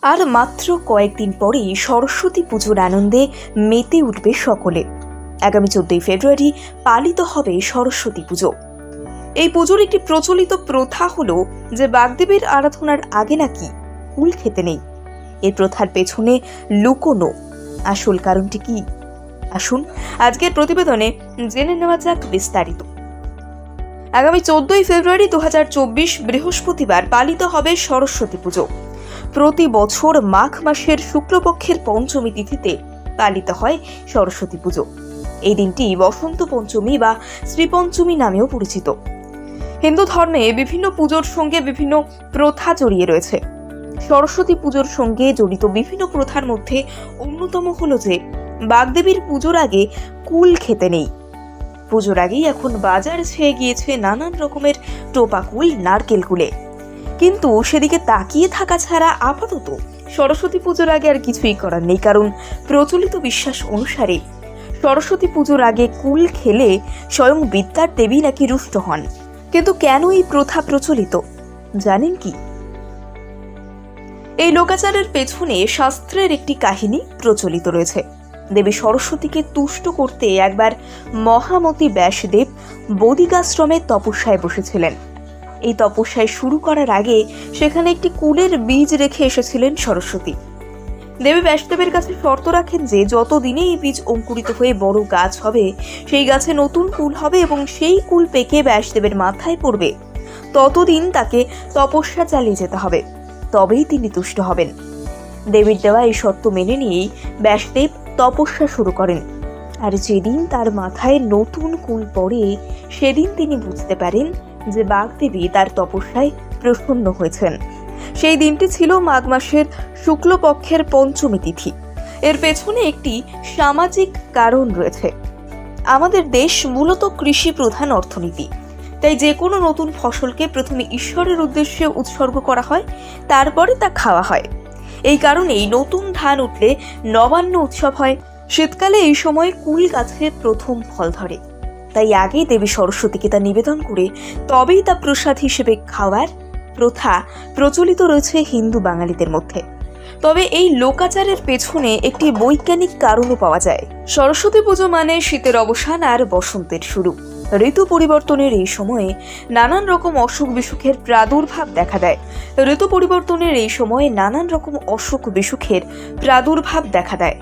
আর মাত্র কয়েকদিন পরেই সরস্বতী পুজোর আনন্দে মেতে উঠবে সকলে। আগামী 14 ফেব্রুয়ারি পালিত হবে সরস্বতী পুজো। এই পুজোর একটি প্রচলিত প্রথা হলো যে বাগদেবীর আরাধনার আগে নাকি কুল খেতে নেই। এই প্রথার পেছনে লুকোনো আসল কারণটি কি? আসুন আজকের প্রতিবেদনে জেনে নেওয়া যাক বিস্তারিত। আগামী 14 ফেব্রুয়ারি 2024 বৃহস্পতিবার পালিত হবে সরস্বতী পুজো। প্রতি বছর মাঘ মাসের শুক্লপক্ষের পঞ্চমী তিথিতে পালিত হয় সরস্বতী পুজো। এই দিনটি বসন্ত পঞ্চমী বা শ্রীপঞ্চমী নামেও পরিচিত। হিন্দু ধর্মে বিভিন্ন পুজোর সঙ্গে বিভিন্ন প্রথা জড়িয়ে রয়েছে। সরস্বতী পুজোর সঙ্গে জড়িত বিভিন্ন প্রথার মধ্যে অন্যতম হলো যে বাগদেবীর পুজোর আগে কুল খেতে নেই। পুজোর আগেই এখন বাজার ছেয়ে গিয়েছে নানান রকমের টোপা কুল, নারকেল কুলে, কিন্তু সেদিকে তাকিয়ে থাকা ছাড়া আপাতত সরস্বতী পুজোর আগে আর কিছুই করার নেই। কারণ প্রচলিত বিশ্বাস অনুসারে সরস্বতী পুজোর আগে কুল খেলে স্বয়ং বিদ্যার দেবী নাকি রুষ্ট হন। কিন্তু কেন এই প্রথা প্রচলিত জানেন কি? এই লোকাচারের পেছনে শাস্ত্রের একটি কাহিনী প্রচলিত রয়েছে। দেবী সরস্বতীকে তুষ্ট করতে একবার মহামতি ব্যাসদেব বদিকাশ্রমে তপস্যায় বসেছিলেন। এই তপস্যায় শুরু করার আগে সেখানে একটি কুলের বীজ রেখে এসেছিলেন সরস্বতী। দেবী ব্যাসদেবের কাছে শর্ত রাখেন যে যতদিনে এই বীজ অঙ্কুরিত হয়ে বড় গাছ হবে, সেই গাছে নতুন কুল হবে এবং সেই কুল পেকে ব্যাসদেবের মাথায় পড়বে, ততদিন তাকে তপস্যা চালিয়ে যেতে হবে, তবেই তিনি তুষ্ট হবেন। দেবীর দেওয়া এই শর্ত মেনে নিয়েই ব্যাসদেব তপস্যা শুরু করেন। আর যেদিন তার মাথায় নতুন কুল পড়ে, সেদিন তিনি বুঝতে পারেন যে বাগদেবী তার তপস্যায় প্রসন্ন হয়েছেন। সেই দিনটি ছিল মাঘ মাসের শুক্লপক্ষের পঞ্চমী তিথি। এর পেছনে একটি সামাজিক কারণ রয়েছে। আমাদের দেশ মূলত কৃষি প্রধান অর্থনীতি, তাই যে কোনো নতুন ফসলকে প্রথমে ঈশ্বরের উদ্দেশ্যে উৎসর্গ করা হয়, তারপরে তা খাওয়া হয়। এই কারণেই নতুন ধান উঠলে নবান্ন উৎসব হয়। শীতকালে এই সময় কুল গাছে প্রথম ফল ধরে, তাই আগেই দেবী সরস্বতীকে তা নিবেদন করে তবেই তা প্রসাদ হিসেবে খাওয়ার প্রথা প্রচলিত রয়েছে হিন্দু বাঙালিদের মধ্যে। তবে এই লোকাচারের পেছনে একটি বৈজ্ঞানিক কারণও পাওয়া যায়। সরস্বতী পুজো মানে শীতের অবসান আর বসন্তের শুরু। ঋতু পরিবর্তনের এই সময়ে নানান রকম অসুখ বিসুখের প্রাদুর্ভাব দেখা দেয়। ঋতু পরিবর্তনের এই সময়ে নানান রকম অসুখ বিসুখের প্রাদুর্ভাব দেখা দেয়।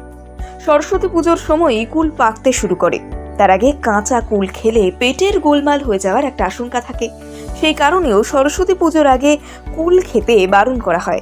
সরস্বতী পুজোর সময় কুল পাকতে শুরু করে। তার আগে কাঁচা কুল খেলে পেটের গোলমাল হয়ে যাওয়ার একটা আশঙ্কা থাকে। সেই কারণেও সরস্বতী পুজোর আগে কুল খেতে বারণ করা হয়।